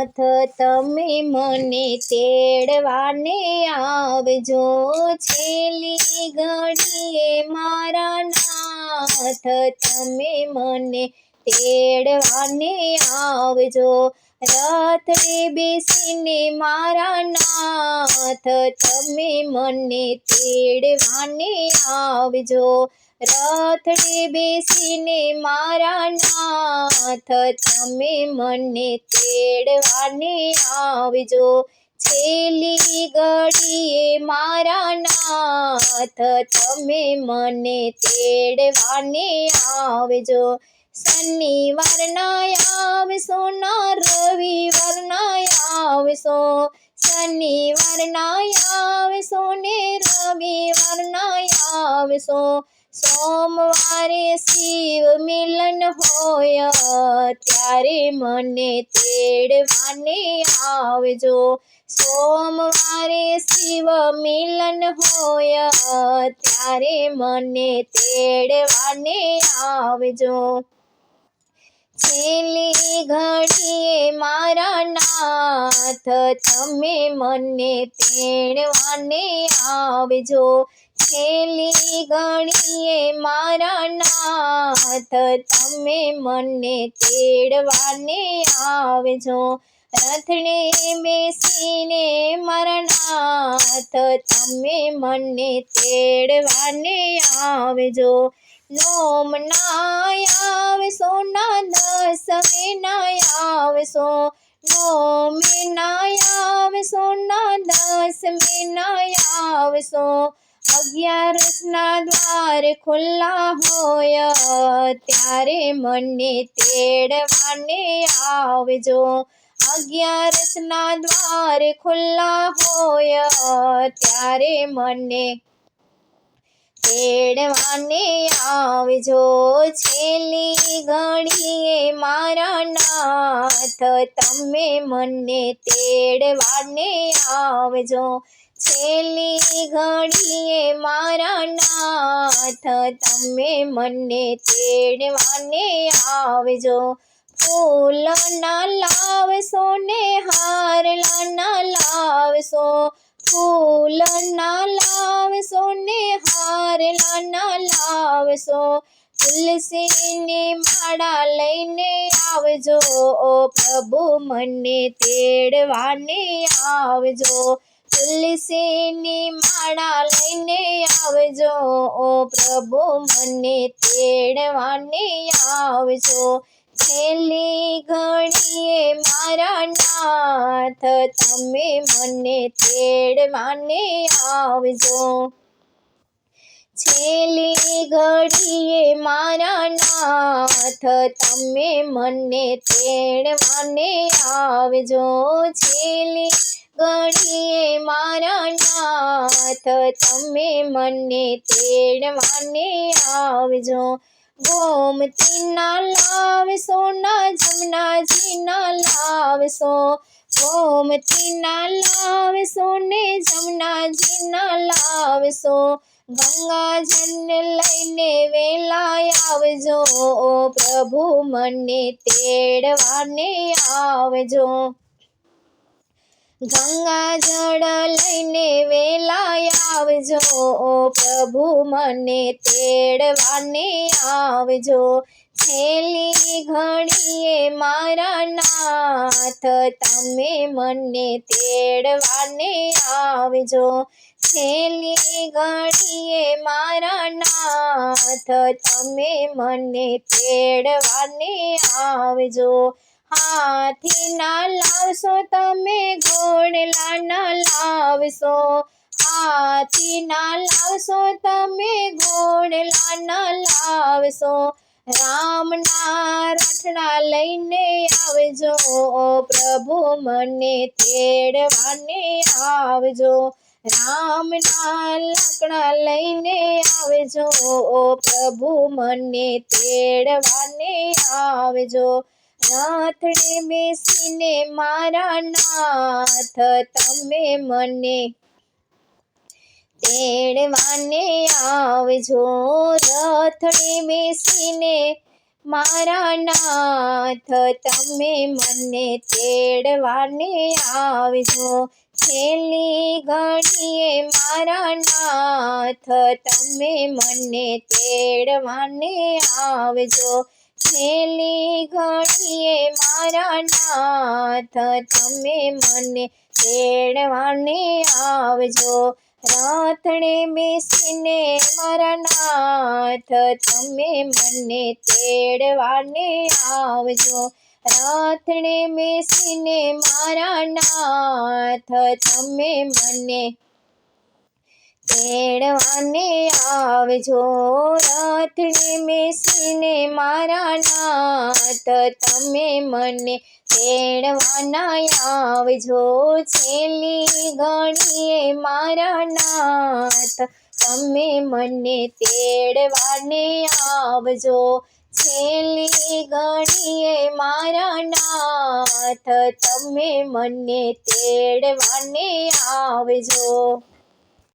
તમે મને તેડવાને આવજો, છેલ્લી ઘડીએ મારા નાથ તમે મને તેડવાને આવજો, રથડે બેસીને મારા નાથ તમે મને તેડવાને આવજો, રથડે બેસીને મારા નાથ તમે મને તેડવાને આવજો, છેલ્લી ઘડીએ મારા નાથ તમે મને તેડવાને આવજો, શનિવારના આવશો ના રવિવારના આવશો, શનિવારના આવશો ને રવિવારના આવશો, સોમવારે શિવ મિલન હોય ત્યારે મને તેડવાને આવજો, સોમવારે શિવ મિલન હોય ત્યારે મને તેડવાને આવજો, છેલ્લી ઘડીએ મારા નાથ તમે મને તેડવાને આવજો, છેલ્લી ઘડીએ મારા નાથ તમે મને તેડવાને આવજો, રથડે બેસીને મારા નાથ તમે મને તેડવાને આવજો, નોમના આવશો ના દસમીના આવશો, નોમીના આવશો ના દસમીના આવશો, અગિયારસના દ્વાર ખુલ્લા હોય ત્યારે મને તેડવાને આવજો, અગિયારસના દ્વાર ખુલ્લા હોય ત્યારે મને તેડવાને આવજો, છેલ્લી ઘડીએ મારા નાથ તમે મને તેડવાને આવજો, છેલ્લી ઘડીએ મારા નાથ તમે મને તેડવાને આવજો, ફૂલના લાવશો ને હારલાના લાવશો, ફૂલના લાવશો ને હારલાના લાવશો, તુલસીની માળા લઈને આવજો, પ્રભુ મને તેડવાને આવજો, તુલસીની માળા લઈને આવજો, પ્રભુ મને તેડવાને આવજો, છેલ્લી ઘડીએ મારા નાથ તમે મને તેડવાને આવજો, છેલ્લી ઘડીએ મારા નાથ તમે મને તેડવાને આવજો, છેલ્લી ઘડીએ મારા નાથ તમે મને તેડવાને આવજો, ગોમતીના લાવશો ના જમનાજીના લાવશો, ગોમતીના લાવશો ને જમનાજીના લાવશો, ગંગાજળને લઈને વેલા આવજો, પ્રભુ મને તેડવાને આવજો, ગંગાજળ લઈને વેલા આવજો, પ્રભુ મને તેડવાને આવજો, છેલ્લી ઘડીએ મારા નાથ તમે મને તેડવાને આવજો, છેલ્લી ઘડીએ મારા નાથ તમે મને તેડવાને આવજો, હાથીના લાવશો તમે ઘોડલાના લાવશો, હાથીના લાવશો તમે ઘોડલાના લાવશો, રામના રાઠડા લઈને આવજો, પ્રભુ મને તેડવાને આવજો, રામના લાકડા લઈને આવજો, પ્રભુ મને તેડવાને આવજો, રથડે બેસીને મારા નાથ તમે મને તેડવાને આવજો, રથડે બેસીને મારા નાથ તમે મને તેડવાને આવજો છેલ્લી ઘડીએ મારા નાથ તમે મને તેડવાને આવજો છેલ્લી ઘડીએ મારા નાથ તમે મને તેડવાને આવજો રાતડે બેસીને મારા નાથ તમે મને તેડવાને આવજો રાતડે બેસીને મારા નાથ તમે મને તેડવાને આવજો રાતડે બેસીને મારા નાથ તમે મને તેડવાના આવજો છેલ્લી ઘડીએ મારા નાથ તમે મને તેડવાને આવજો છેલ્લી ઘડીએ મારા નાથ તમે મને તેડવાને આવજો।